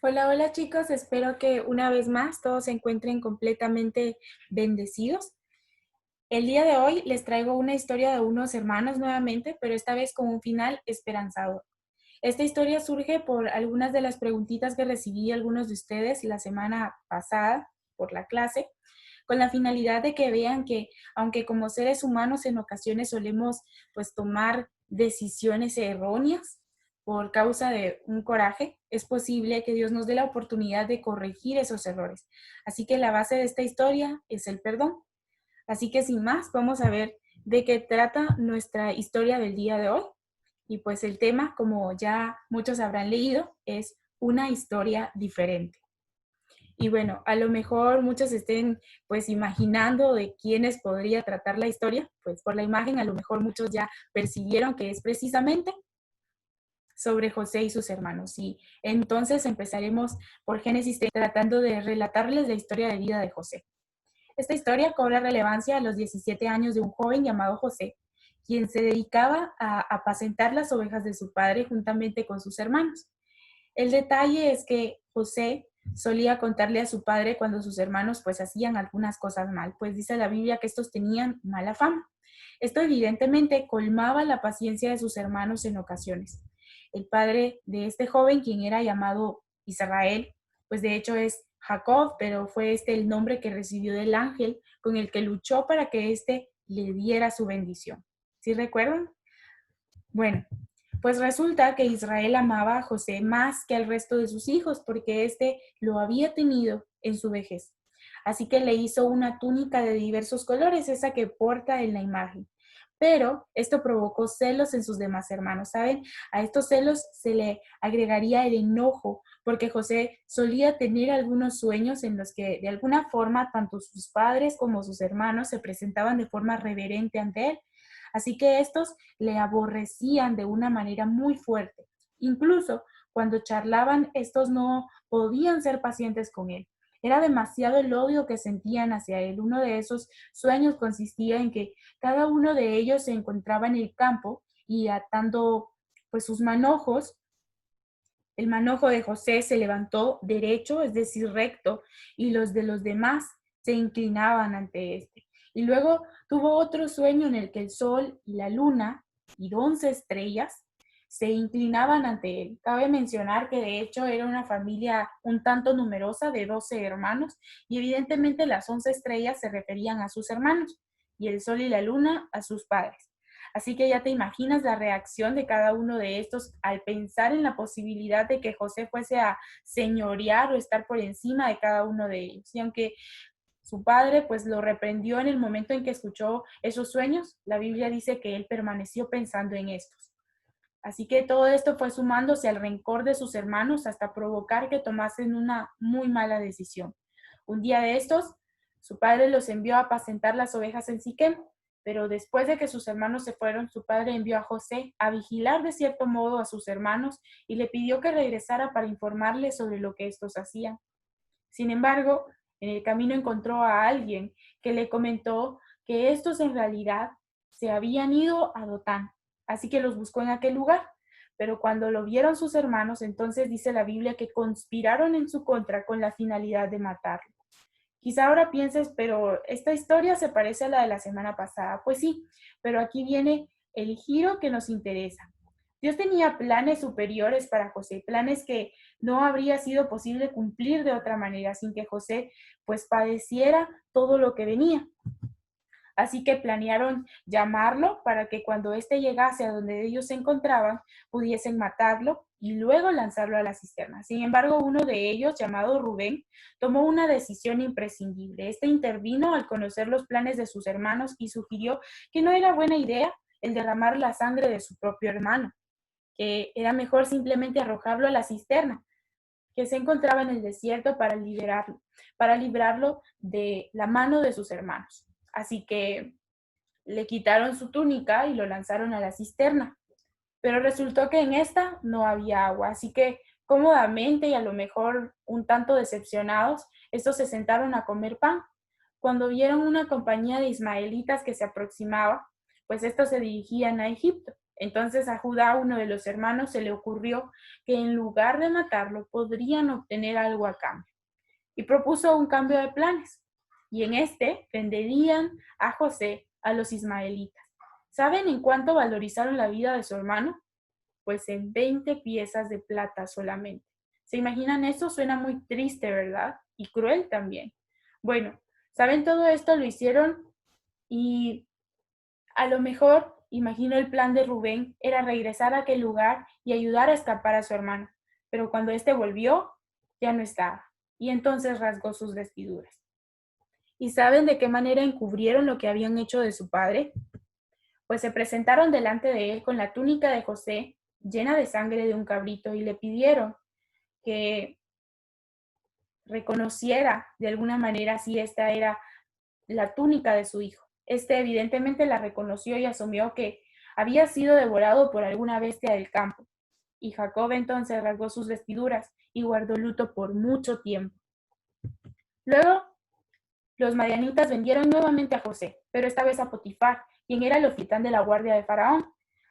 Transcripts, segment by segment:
Hola, hola chicos, espero que una vez más todos se encuentren completamente bendecidos. El día de hoy les traigo una historia de unos hermanos nuevamente, pero esta vez con un final esperanzador. Esta historia surge por algunas de las preguntitas que recibí algunos de ustedes la semana pasada por la clase, con la finalidad de que vean que aunque como seres humanos en ocasiones solemos pues tomar decisiones erróneas por causa de un coraje, es posible que Dios nos dé la oportunidad de corregir esos errores. Así que la base de esta historia es el perdón. Así que sin más, vamos a ver de qué trata nuestra historia del día de hoy. Y pues el tema, como ya muchos habrán leído, es una historia diferente. Y bueno, a lo mejor muchos estén pues imaginando de quiénes podría tratar la historia, pues por la imagen a lo mejor muchos ya percibieron que es precisamente sobre José y sus hermanos. Y entonces empezaremos por Génesis 3 tratando de relatarles la historia de vida de José. Esta historia cobra relevancia a los 17 años de un joven llamado José, quien se dedicaba a apacentar las ovejas de su padre juntamente con sus hermanos. El detalle es que José solía contarle a su padre cuando sus hermanos pues hacían algunas cosas mal, pues dice la Biblia que estos tenían mala fama. Esto evidentemente colmaba la paciencia de sus hermanos en ocasiones. El padre de este joven, quien era llamado Israel, pues de hecho es Jacob, pero fue este el nombre que recibió del ángel con el que luchó para que éste le diera su bendición. ¿Sí recuerdan? Bueno, pues resulta que Israel amaba a José más que al resto de sus hijos porque éste lo había tenido en su vejez. Así que le hizo una túnica de diversos colores, esa que porta en la imagen. Pero esto provocó celos en sus demás hermanos, ¿saben? A estos celos se le agregaría el enojo, porque José solía tener algunos sueños en los que de alguna forma tanto sus padres como sus hermanos se presentaban de forma reverente ante él. Así que estos le aborrecían de una manera muy fuerte. Incluso cuando charlaban, estos no podían ser pacientes con él. Era demasiado el odio que sentían hacia él. Uno de esos sueños consistía en que cada uno de ellos se encontraba en el campo y atando pues sus manojos. El manojo de José se levantó derecho, es decir, recto, y los de los demás se inclinaban ante éste. Y luego tuvo otro sueño en el que el sol y la luna y 11 estrellas se inclinaban ante él. Cabe mencionar que de hecho era una familia un tanto numerosa de 12 hermanos y evidentemente las 11 estrellas se referían a sus hermanos y el sol y la luna a sus padres. Así que ya te imaginas la reacción de cada uno de estos al pensar en la posibilidad de que José fuese a señorear o estar por encima de cada uno de ellos. Y aunque su padre pues lo reprendió en el momento en que escuchó esos sueños, la Biblia dice que él permaneció pensando en estos. Así que todo esto fue sumándose al rencor de sus hermanos hasta provocar que tomasen una muy mala decisión. Un día de estos, su padre los envió a apacentar las ovejas en Siquem, pero después de que sus hermanos se fueron, su padre envió a José a vigilar de cierto modo a sus hermanos y le pidió que regresara para informarles sobre lo que estos hacían. Sin embargo, en el camino encontró a alguien que le comentó que estos en realidad se habían ido a Dotán, así que los buscó en aquel lugar. Pero cuando lo vieron sus hermanos, entonces dice la Biblia que conspiraron en su contra con la finalidad de matarlo. Quizá ahora pienses, pero esta historia se parece a la de la semana pasada. Pues sí, pero aquí viene el giro que nos interesa. Dios tenía planes superiores para José, planes que no habría sido posible cumplir de otra manera sin que José pues padeciera todo lo que venía. Así que planearon llamarlo para que cuando éste llegase a donde ellos se encontraban, pudiesen matarlo y luego lanzarlo a la cisterna. Sin embargo, uno de ellos, llamado Rubén, tomó una decisión imprescindible. Este intervino al conocer los planes de sus hermanos y sugirió que no era buena idea el derramar la sangre de su propio hermano, que era mejor simplemente arrojarlo a la cisterna que se encontraba en el desierto para librarlo de la mano de sus hermanos. Así que le quitaron su túnica y lo lanzaron a la cisterna. Pero resultó que en esta no había agua, así que cómodamente y a lo mejor un tanto decepcionados, estos se sentaron a comer pan. Cuando vieron una compañía de ismaelitas que se aproximaba, pues estos se dirigían a Egipto. Entonces a Judá, uno de los hermanos, se le ocurrió que en lugar de matarlo, podrían obtener algo a cambio. Y propuso un cambio de planes. Y en este venderían a José a los ismaelitas. ¿Saben en cuánto valorizaron la vida de su hermano? Pues en 20 piezas de plata solamente. ¿Se imaginan eso? Suena muy triste, ¿verdad? Y cruel también. Bueno, ¿saben? Todo esto lo hicieron y a lo mejor, imagino el plan de Rubén era regresar a aquel lugar y ayudar a escapar a su hermano. Pero cuando éste volvió, ya no estaba. Y entonces rasgó sus vestiduras. ¿Y saben de qué manera encubrieron lo que habían hecho de su padre? Pues se presentaron delante de él con la túnica de José, llena de sangre de un cabrito, y le pidieron que reconociera de alguna manera si esta era la túnica de su hijo. Este evidentemente la reconoció y asumió que había sido devorado por alguna bestia del campo. Y Jacob entonces rasgó sus vestiduras y guardó luto por mucho tiempo. Luego, los madianitas vendieron nuevamente a José, pero esta vez a Potifar, quien era el oficial de la guardia de Faraón.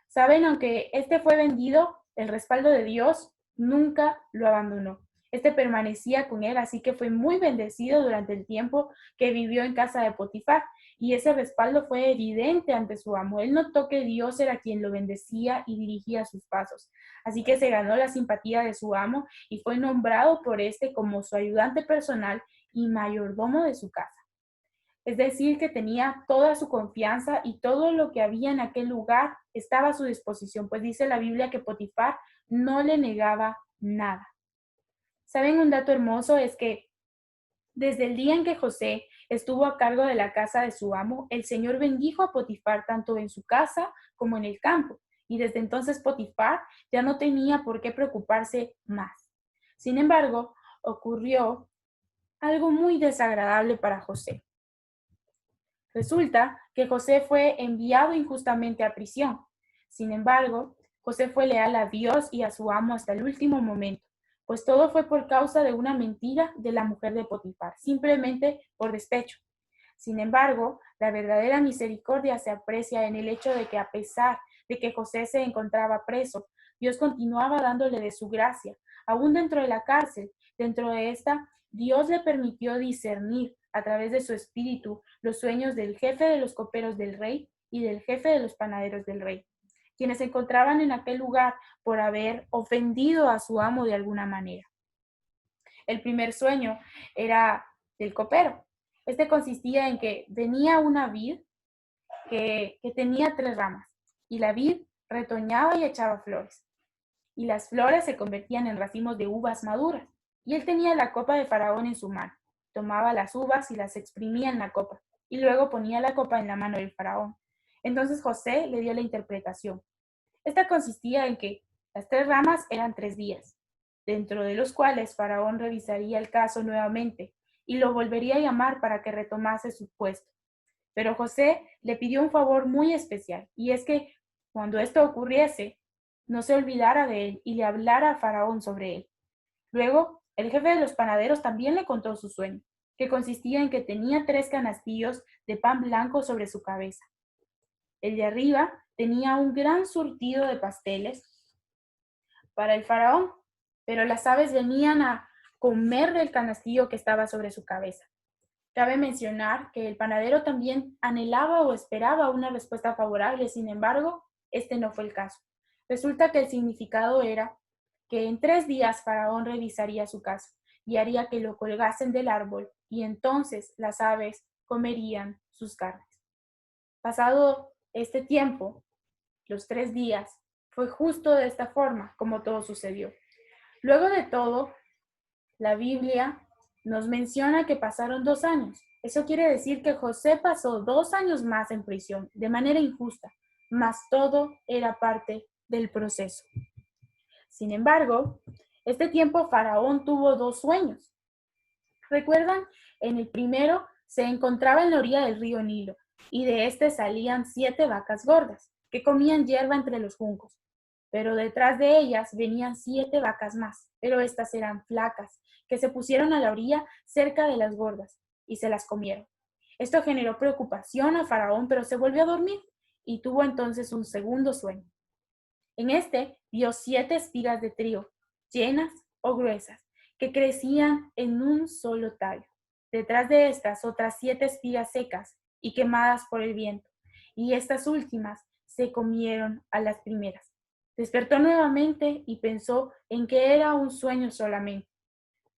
Saben, aunque este fue vendido, el respaldo de Dios nunca lo abandonó. Este permanecía con él, así que fue muy bendecido durante el tiempo que vivió en casa de Potifar, y ese respaldo fue evidente ante su amo. Él notó que Dios era quien lo bendecía y dirigía sus pasos, así que se ganó la simpatía de su amo y fue nombrado por este como su ayudante personal y mayordomo de su casa. Es decir, que tenía toda su confianza y todo lo que había en aquel lugar estaba a su disposición, pues dice la Biblia que Potifar no le negaba nada. ¿Saben? Un dato hermoso es que desde el día en que José estuvo a cargo de la casa de su amo, el Señor bendijo a Potifar tanto en su casa como en el campo, y desde entonces Potifar ya no tenía por qué preocuparse más. Sin embargo, ocurrió algo muy desagradable para José. Resulta que José fue enviado injustamente a prisión. Sin embargo, José fue leal a Dios y a su amo hasta el último momento, pues todo fue por causa de una mentira de la mujer de Potifar, simplemente por despecho. Sin embargo, la verdadera misericordia se aprecia en el hecho de que a pesar de que José se encontraba preso, Dios continuaba dándole de su gracia, aún dentro de la cárcel. Dentro de esta, Dios le permitió discernir a través de su espíritu los sueños del jefe de los coperos del rey y del jefe de los panaderos del rey, quienes se encontraban en aquel lugar por haber ofendido a su amo de alguna manera. El primer sueño era del copero. Este consistía en que venía una vid que tenía 3 ramas, y la vid retoñaba y echaba flores, y las flores se convertían en racimos de uvas maduras, y él tenía la copa de Faraón en su mano. Tomaba las uvas y las exprimía en la copa, y luego ponía la copa en la mano del Faraón. Entonces José le dio la interpretación. Esta consistía en que las 3 ramas eran 3 días, dentro de los cuales Faraón revisaría el caso nuevamente y lo volvería a llamar para que retomase su puesto. Pero José le pidió un favor muy especial, y es que cuando esto ocurriese, no se olvidara de él y le hablara a Faraón sobre él. Luego, el jefe de los panaderos también le contó su sueño, que consistía en que tenía 3 canastillos de pan blanco sobre su cabeza. El de arriba tenía un gran surtido de pasteles para el faraón, pero las aves venían a comer del canastillo que estaba sobre su cabeza. Cabe mencionar que el panadero también anhelaba o esperaba una respuesta favorable, sin embargo, este no fue el caso. Resulta que el significado era que en 3 días Faraón revisaría su caso y haría que lo colgasen del árbol, y entonces las aves comerían sus carnes. Pasado este tiempo, los 3 días, fue justo de esta forma como todo sucedió. Luego de todo, la Biblia nos menciona que pasaron 2 años. Eso quiere decir que José pasó 2 años más en prisión de manera injusta, mas todo era parte del proceso. Sin embargo, este tiempo Faraón tuvo 2 sueños. ¿Recuerdan? En el primero se encontraba en la orilla del río Nilo, y de este salían 7 vacas gordas, que comían hierba entre los juncos. Pero detrás de ellas venían 7 vacas más, pero estas eran flacas, que se pusieron a la orilla cerca de las gordas, y se las comieron. Esto generó preocupación a Faraón, pero se volvió a dormir, y tuvo entonces un segundo sueño. En este vio 7 espigas de trigo, llenas o gruesas, que crecían en un solo tallo. Detrás de estas otras 7 espigas secas y quemadas por el viento, y estas últimas se comieron a las primeras. Despertó nuevamente y pensó en que era un sueño solamente.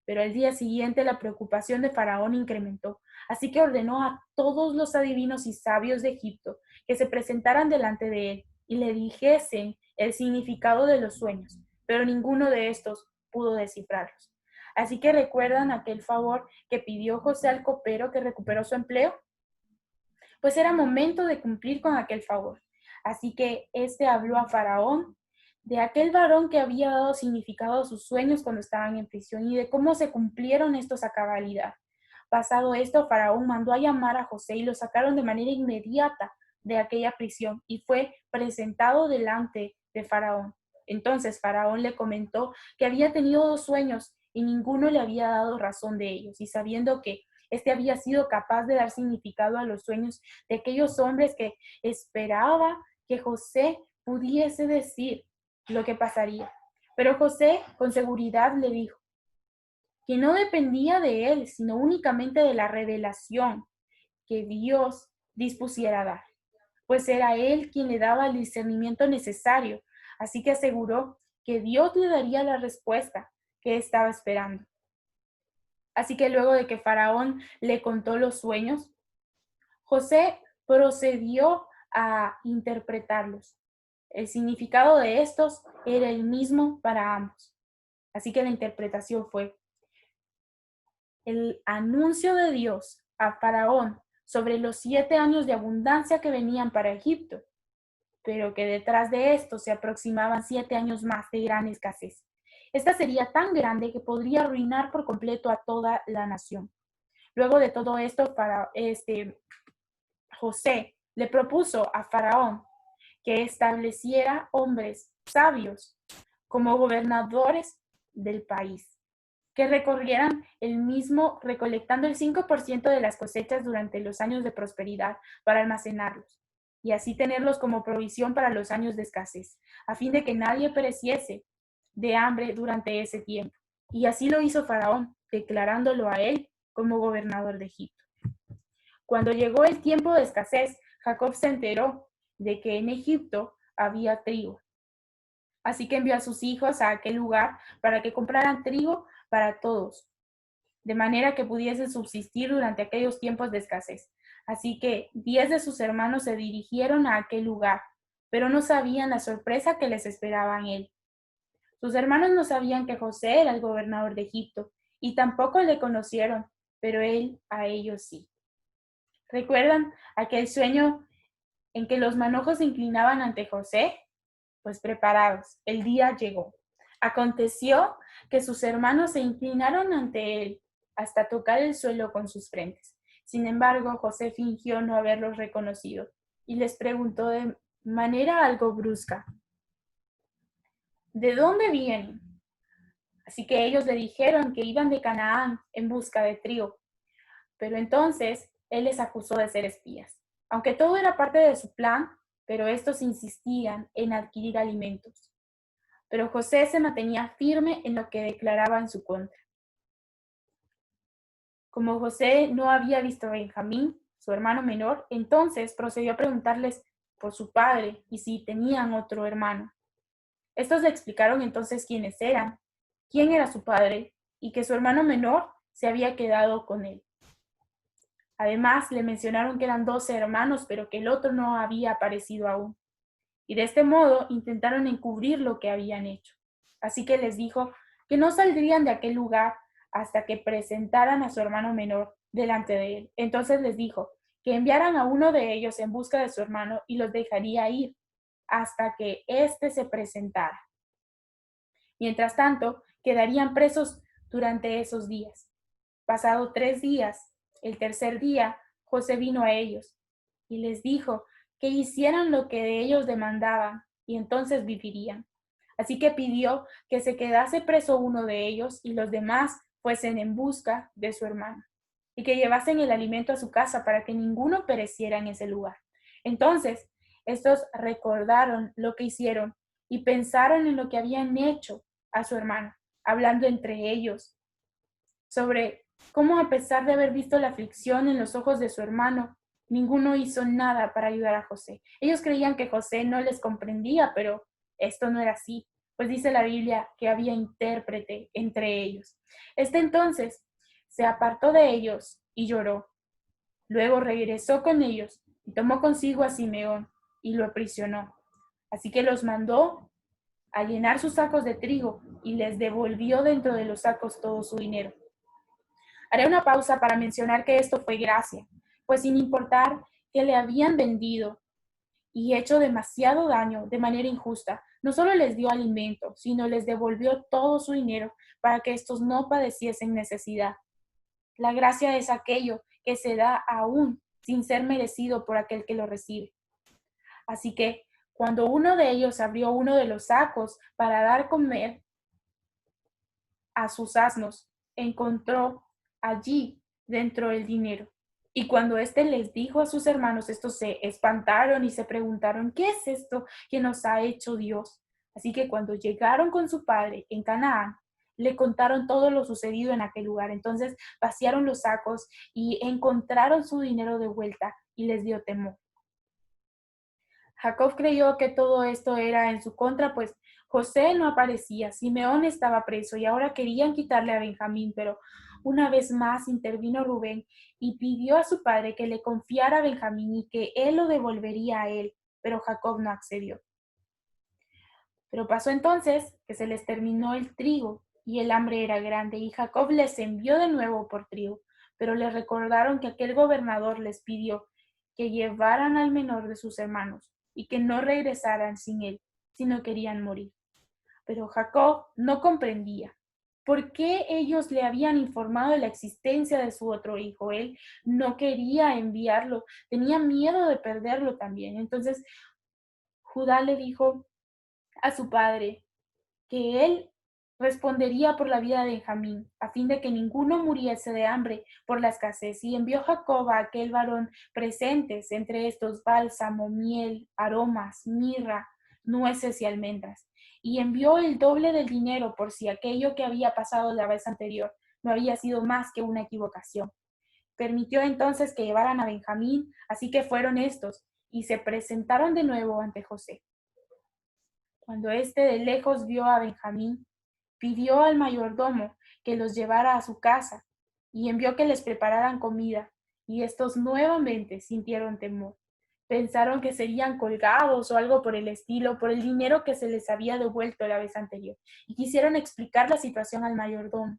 Pero al día siguiente la preocupación de Faraón incrementó, así que ordenó a todos los adivinos y sabios de Egipto que se presentaran delante de él y le dijesen el significado de los sueños, pero ninguno de estos pudo descifrarlos. Así que recuerdan aquel favor que pidió José al copero que recuperó su empleo, pues era momento de cumplir con aquel favor. Así que éste habló a Faraón de aquel varón que había dado significado a sus sueños cuando estaban en prisión y de cómo se cumplieron estos a cabalidad. Pasado esto, Faraón mandó a llamar a José y lo sacaron de manera inmediata de aquella prisión y fue presentado delante de Faraón. Entonces Faraón le comentó que había tenido 2 sueños y ninguno le había dado razón de ellos, y sabiendo que este había sido capaz de dar significado a los sueños de aquellos hombres, que esperaba que José pudiese decir lo que pasaría. Pero José con seguridad le dijo que no dependía de él, sino únicamente de la revelación que Dios dispusiera dar, pues era él quien le daba el discernimiento necesario. Así que aseguró que Dios le daría la respuesta que estaba esperando. Así que luego de que Faraón le contó los sueños, José procedió a interpretarlos. El significado de estos era el mismo para ambos. Así que la interpretación fue el anuncio de Dios a Faraón sobre los 7 años de abundancia que venían para Egipto, pero que detrás de esto se aproximaban 7 años más de gran escasez. Esta sería tan grande que podría arruinar por completo a toda la nación. Luego de todo esto, José le propuso a Faraón que estableciera hombres sabios como gobernadores del país, que recorrieran el mismo recolectando el 5% de las cosechas durante los años de prosperidad para almacenarlos y así tenerlos como provisión para los años de escasez, a fin de que nadie pereciese de hambre durante ese tiempo. Y así lo hizo Faraón, declarándolo a él como gobernador de Egipto. Cuando llegó el tiempo de escasez, Jacob se enteró de que en Egipto había trigo. Así que envió a sus hijos a aquel lugar para que compraran trigo para todos, de manera que pudiesen subsistir durante aquellos tiempos de escasez. Así que 10 de sus hermanos se dirigieron a aquel lugar, pero no sabían la sorpresa que les esperaba en él. Sus hermanos no sabían que José era el gobernador de Egipto, y tampoco le conocieron, pero él a ellos sí. ¿Recuerdan aquel sueño en que los manojos se inclinaban ante José? Pues preparados, el día llegó. Aconteció que sus hermanos se inclinaron ante él hasta tocar el suelo con sus frentes. Sin embargo, José fingió no haberlos reconocido y les preguntó de manera algo brusca: ¿de dónde vienen? Así que ellos le dijeron que iban de Canaán en busca de trigo. Pero entonces él les acusó de ser espías, aunque todo era parte de su plan, pero estos insistían en adquirir alimentos. Pero José se mantenía firme en lo que declaraba en su contra. Como José no había visto a Benjamín, su hermano menor, entonces procedió a preguntarles por su padre y si tenían otro hermano. Estos le explicaron entonces quiénes eran, quién era su padre y que su hermano menor se había quedado con él. Además, le mencionaron que eran 12 hermanos, pero que el otro no había aparecido aún. Y de este modo intentaron encubrir lo que habían hecho. Así que les dijo que no saldrían de aquel lugar hasta que presentaran a su hermano menor delante de él. Entonces les dijo que enviaran a uno de ellos en busca de su hermano y los dejaría ir hasta que éste se presentara. Mientras tanto, quedarían presos durante esos días. Pasado 3 días, el tercer día, José vino a ellos y les dijo que hicieran lo que de ellos demandaban y entonces vivirían. Así que pidió que se quedase preso uno de ellos y los demás fuesen en busca de su hermano y que llevasen el alimento a su casa para que ninguno pereciera en ese lugar. Entonces, estos recordaron lo que hicieron y pensaron en lo que habían hecho a su hermano, hablando entre ellos sobre cómo, a pesar de haber visto la aflicción en los ojos de su hermano, ninguno hizo nada para ayudar a José. Ellos creían que José no les comprendía, pero esto no era así, pues dice la Biblia que había intérprete entre ellos. Entonces se apartó de ellos y lloró. Luego regresó con ellos y tomó consigo a Simeón y lo aprisionó. Así que los mandó a llenar sus sacos de trigo y les devolvió dentro de los sacos todo su dinero. Haré una pausa para mencionar que esto fue gracia, pues sin importar que le habían vendido y hecho demasiado daño de manera injusta, no solo les dio alimento, sino les devolvió todo su dinero para que estos no padeciesen necesidad. La gracia es aquello que se da aún sin ser merecido por aquel que lo recibe. Así que cuando uno de ellos abrió uno de los sacos para dar comer a sus asnos, encontró allí dentro el dinero. Y cuando éste les dijo a sus hermanos, estos se espantaron y se preguntaron, ¿qué es esto que nos ha hecho Dios? Así que cuando llegaron con su padre en Canaán, le contaron todo lo sucedido en aquel lugar. Entonces vaciaron los sacos y encontraron su dinero de vuelta y les dio temor. Jacob creyó que todo esto era en su contra, pues José no aparecía, Simeón estaba preso y ahora querían quitarle a Benjamín, pero una vez más intervino Rubén y pidió a su padre que le confiara a Benjamín y que él lo devolvería a él, pero Jacob no accedió. Pero pasó entonces que se les terminó el trigo y el hambre era grande y Jacob les envió de nuevo por trigo, pero les recordaron que aquel gobernador les pidió que llevaran al menor de sus hermanos y que no regresaran sin él, si no querían morir. Pero Jacob no comprendía por qué ellos le habían informado de la existencia de su otro hijo. Él no quería enviarlo, tenía miedo de perderlo también. Entonces Judá le dijo a su padre que él respondería por la vida de Benjamín, a fin de que ninguno muriese de hambre por la escasez. Y envió Jacob a aquel varón presentes, entre estos bálsamo, miel, aromas, mirra, nueces y almendras. Y envió el doble del dinero por si aquello que había pasado la vez anterior no había sido más que una equivocación. Permitió entonces que llevaran a Benjamín, así que fueron estos, y se presentaron de nuevo ante José. Cuando éste de lejos vio a Benjamín, pidió al mayordomo que los llevara a su casa y envió que les prepararan comida, y estos nuevamente sintieron temor. Pensaron que serían colgados o algo por el estilo por el dinero que se les había devuelto la vez anterior, y quisieron explicar la situación al mayordomo.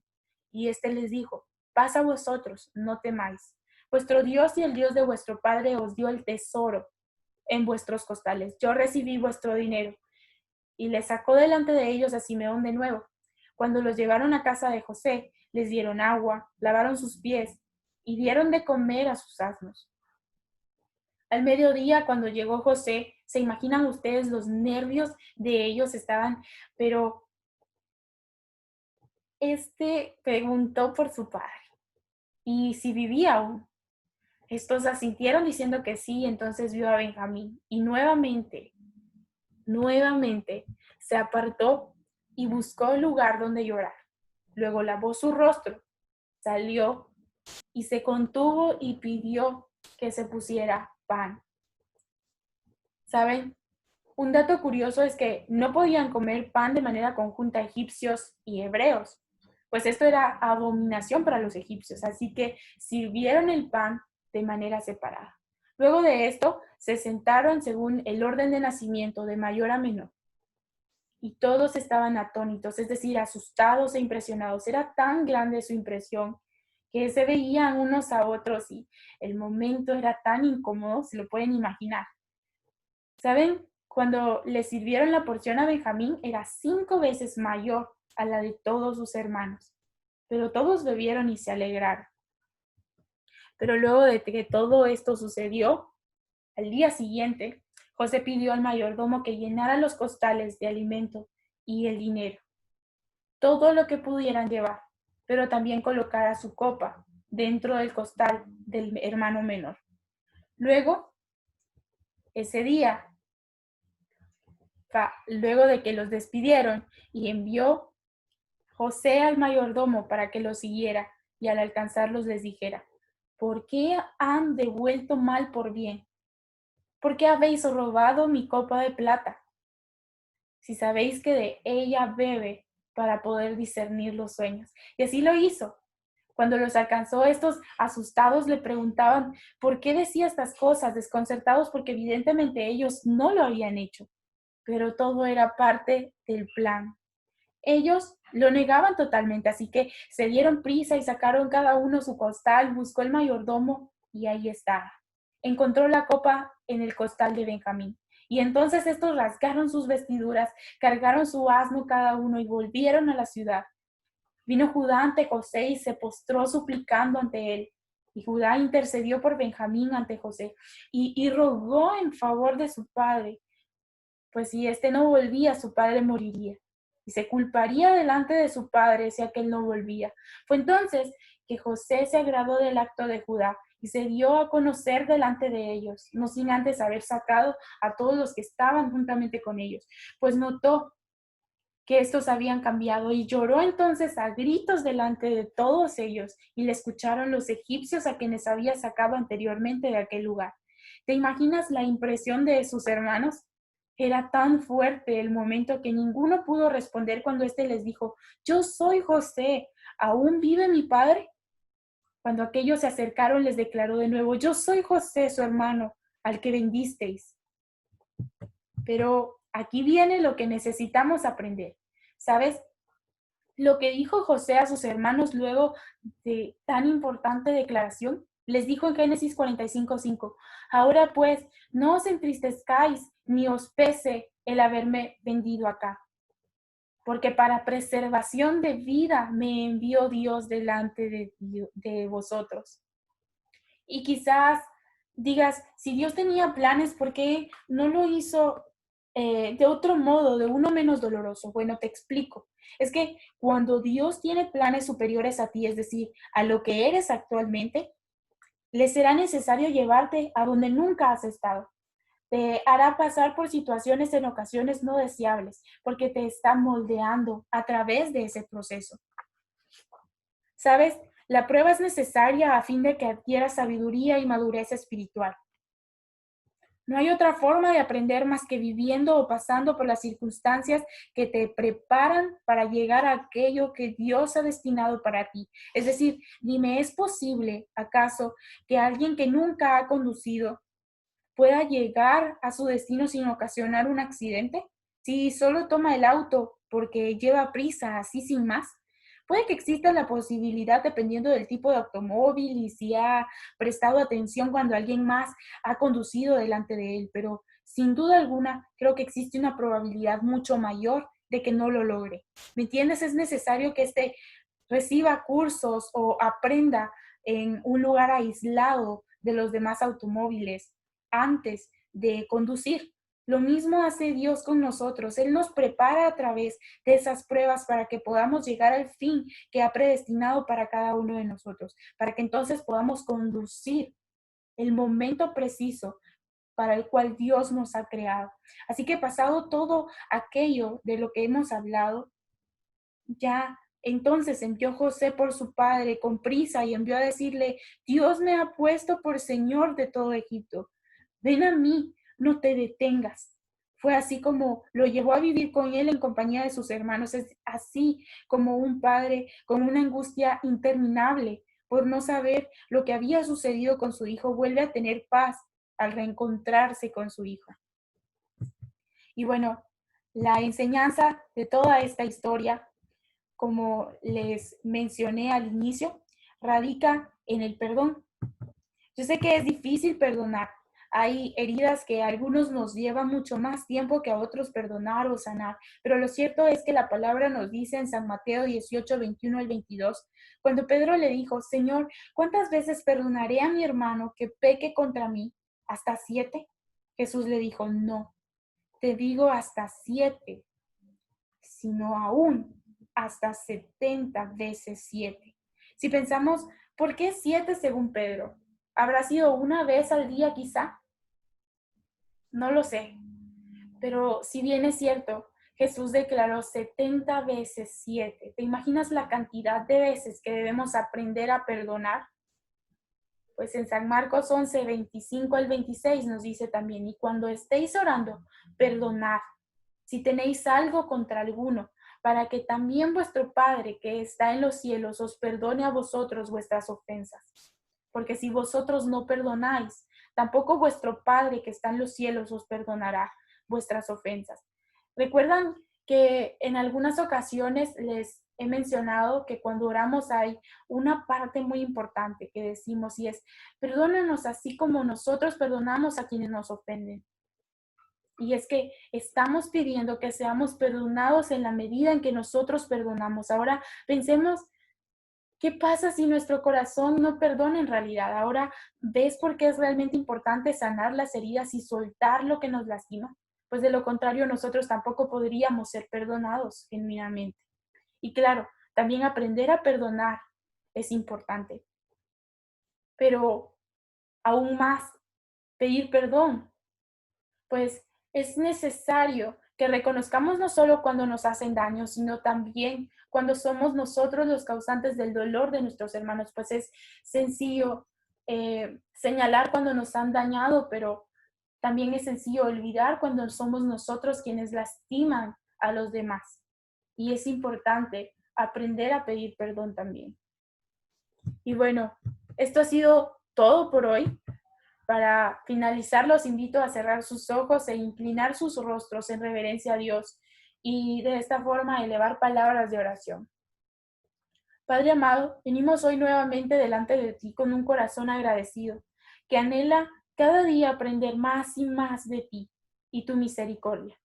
Y éste les dijo, paz a vosotros, no temáis. Vuestro Dios y el Dios de vuestro Padre os dio el tesoro en vuestros costales. Yo recibí vuestro dinero y le sacó delante de ellos a Simeón de nuevo. Cuando los llevaron a casa de José, les dieron agua, lavaron sus pies y dieron de comer a sus asnos. Al mediodía, cuando llegó José, se imaginan ustedes los nervios de ellos estaban, pero preguntó por su padre y si vivía aún. Estos asintieron diciendo que sí, entonces vio a Benjamín y nuevamente se apartó y buscó lugar donde llorar. Luego lavó su rostro, salió y se contuvo y pidió que se pusiera pan. ¿Saben? Un dato curioso es que no podían comer pan de manera conjunta egipcios y hebreos, pues esto era abominación para los egipcios, así que sirvieron el pan de manera separada. Luego de esto, se sentaron según el orden de nacimiento de mayor a menor. Y todos estaban atónitos, es decir, asustados e impresionados. Era tan grande su impresión que se veían unos a otros y el momento era tan incómodo, se lo pueden imaginar. ¿Saben? Cuando le sirvieron la porción a Benjamín era 5 veces mayor a la de todos sus hermanos, pero todos bebieron y se alegraron. Pero luego de que todo esto sucedió, al día siguiente, José pidió al mayordomo que llenara los costales de alimento y el dinero, todo lo que pudieran llevar, pero también colocara su copa dentro del costal del hermano menor. Luego, ese día, luego de que los despidieron, y envió José al mayordomo para que los siguiera, y al alcanzarlos les dijera: ¿por qué han devuelto mal por bien? ¿Por qué habéis robado mi copa de plata? Si sabéis que de ella bebe para poder discernir los sueños. Y así lo hizo. Cuando los alcanzó, estos asustados le preguntaban por qué decía estas cosas, desconcertados porque evidentemente ellos no lo habían hecho, pero todo era parte del plan. Ellos lo negaban totalmente, así que se dieron prisa y sacaron cada uno su costal, buscó el mayordomo y ahí estaba. Encontró la copa en el costal de Benjamín. Y entonces estos rasgaron sus vestiduras, cargaron su asno cada uno y volvieron a la ciudad. Vino Judá ante José y se postró suplicando ante él. Y Judá intercedió por Benjamín ante José y rogó en favor de su padre, pues si éste no volvía, su padre moriría y se culparía delante de su padre si aquel no volvía. Fue entonces que José se agradó del acto de Judá y se dio a conocer delante de ellos, no sin antes haber sacado a todos los que estaban juntamente con ellos, pues notó que estos habían cambiado y lloró entonces a gritos delante de todos ellos y le escucharon los egipcios a quienes había sacado anteriormente de aquel lugar. ¿Te imaginas la impresión de sus hermanos? Era tan fuerte el momento que ninguno pudo responder cuando éste les dijo: yo soy José, ¿aún vive mi padre? Cuando aquellos se acercaron les declaró de nuevo: yo soy José, su hermano, al que vendisteis. Pero aquí viene lo que necesitamos aprender. ¿Sabes? Lo que dijo José a sus hermanos luego de tan importante declaración, les dijo en Génesis 45:5: ahora pues, no os entristezcáis ni os pese el haberme vendido acá, porque para preservación de vida me envió Dios delante de vosotros. Y quizás digas, si Dios tenía planes, ¿por qué no lo hizo de otro modo, de uno menos doloroso? Bueno, te explico. Es que cuando Dios tiene planes superiores a ti, es decir, a lo que eres actualmente, le será necesario llevarte a donde nunca has estado. Te hará pasar por situaciones en ocasiones no deseables, porque te está moldeando a través de ese proceso. ¿Sabes? La prueba es necesaria a fin de que adquieras sabiduría y madurez espiritual. No hay otra forma de aprender más que viviendo o pasando por las circunstancias que te preparan para llegar a aquello que Dios ha destinado para ti. Es decir, dime, ¿es posible acaso que alguien que nunca ha conducido pueda llegar a su destino sin ocasionar un accidente? Si solo toma el auto porque lleva prisa, así sin más. Puede que exista la posibilidad, dependiendo del tipo de automóvil y si ha prestado atención cuando alguien más ha conducido delante de él, pero sin duda alguna creo que existe una probabilidad mucho mayor de que no lo logre. ¿Me entiendes? Es necesario que éste reciba cursos o aprenda en un lugar aislado de los demás automóviles antes de conducir. Lo mismo hace Dios con nosotros. Él nos prepara a través de esas pruebas para que podamos llegar al fin que ha predestinado para cada uno de nosotros, para que entonces podamos conducir el momento preciso para el cual Dios nos ha creado. Así que pasado todo aquello de lo que hemos hablado, ya entonces envió José por su padre con prisa y envió a decirle: Dios me ha puesto por señor de todo Egipto. Ven a mí, no te detengas. Fue así como lo llevó a vivir con él en compañía de sus hermanos. Es así como un padre con una angustia interminable por no saber lo que había sucedido con su hijo vuelve a tener paz al reencontrarse con su hijo. Y bueno, la enseñanza de toda esta historia, como les mencioné al inicio, radica en el perdón. Yo sé que es difícil perdonar. Hay heridas que a algunos nos lleva mucho más tiempo que a otros perdonar o sanar, pero lo cierto es que la palabra nos dice en San Mateo 18, 21 al 22, cuando Pedro le dijo: Señor, ¿cuántas veces perdonaré a mi hermano que peque contra mí? ¿Hasta 7? Jesús le dijo: no, te digo hasta 7, sino aún hasta 70 veces 7. Si pensamos, ¿por qué 7 según Pedro? ¿Habrá sido una vez al día quizá? No lo sé. Pero si bien es cierto, Jesús declaró 70 veces 7. ¿Te imaginas la cantidad de veces que debemos aprender a perdonar? Pues en San Marcos 11, 25 al 26 nos dice también, y cuando estéis orando, perdonad si tenéis algo contra alguno, para que también vuestro Padre que está en los cielos os perdone a vosotros vuestras ofensas. Porque si vosotros no perdonáis, tampoco vuestro Padre que está en los cielos os perdonará vuestras ofensas. ¿Recuerdan que en algunas ocasiones les he mencionado que cuando oramos hay una parte muy importante que decimos y es, perdónanos así como nosotros perdonamos a quienes nos ofenden? Y es que estamos pidiendo que seamos perdonados en la medida en que nosotros perdonamos. Ahora pensemos, ¿qué pasa si nuestro corazón no perdona en realidad? Ahora, ¿ves por qué es realmente importante sanar las heridas y soltar lo que nos lastima? Pues de lo contrario, nosotros tampoco podríamos ser perdonados genuinamente. Y claro, también aprender a perdonar es importante, pero aún más, pedir perdón, pues es necesario que reconozcamos no solo cuando nos hacen daño, sino también cuando somos nosotros los causantes del dolor de nuestros hermanos. Pues es sencillo señalar cuando nos han dañado, pero también es sencillo olvidar cuando somos nosotros quienes lastiman a los demás. Y es importante aprender a pedir perdón también. Y bueno, esto ha sido todo por hoy. Para finalizar, los invito a cerrar sus ojos e inclinar sus rostros en reverencia a Dios y de esta forma elevar palabras de oración. Padre amado, venimos hoy nuevamente delante de ti con un corazón agradecido, que anhela cada día aprender más y más de ti y tu misericordia.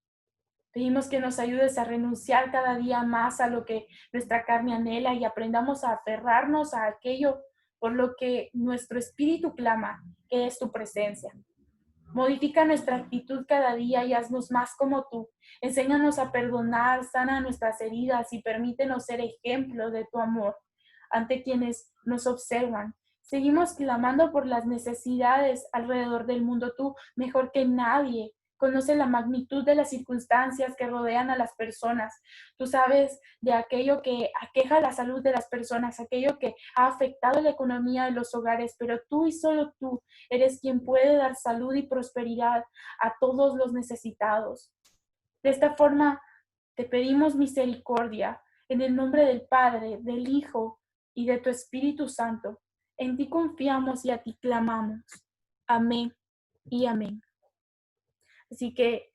Pedimos que nos ayudes a renunciar cada día más a lo que nuestra carne anhela y aprendamos a aferrarnos a aquello por lo que nuestro espíritu clama, que es tu presencia. Modifica nuestra actitud cada día y haznos más como tú. Enséñanos a perdonar, sana nuestras heridas y permítenos ser ejemplo de tu amor ante quienes nos observan. Seguimos clamando por las necesidades alrededor del mundo. Tú, mejor que nadie, conoces la magnitud de las circunstancias que rodean a las personas. Tú sabes de aquello que aqueja la salud de las personas, aquello que ha afectado la economía de los hogares, pero tú y solo tú eres quien puede dar salud y prosperidad a todos los necesitados. De esta forma, te pedimos misericordia en el nombre del Padre, del Hijo y de tu Espíritu Santo. En ti confiamos y a ti clamamos. Amén y amén. Así que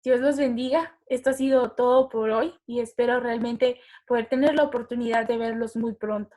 Dios los bendiga. Esto ha sido todo por hoy y espero realmente poder tener la oportunidad de verlos muy pronto.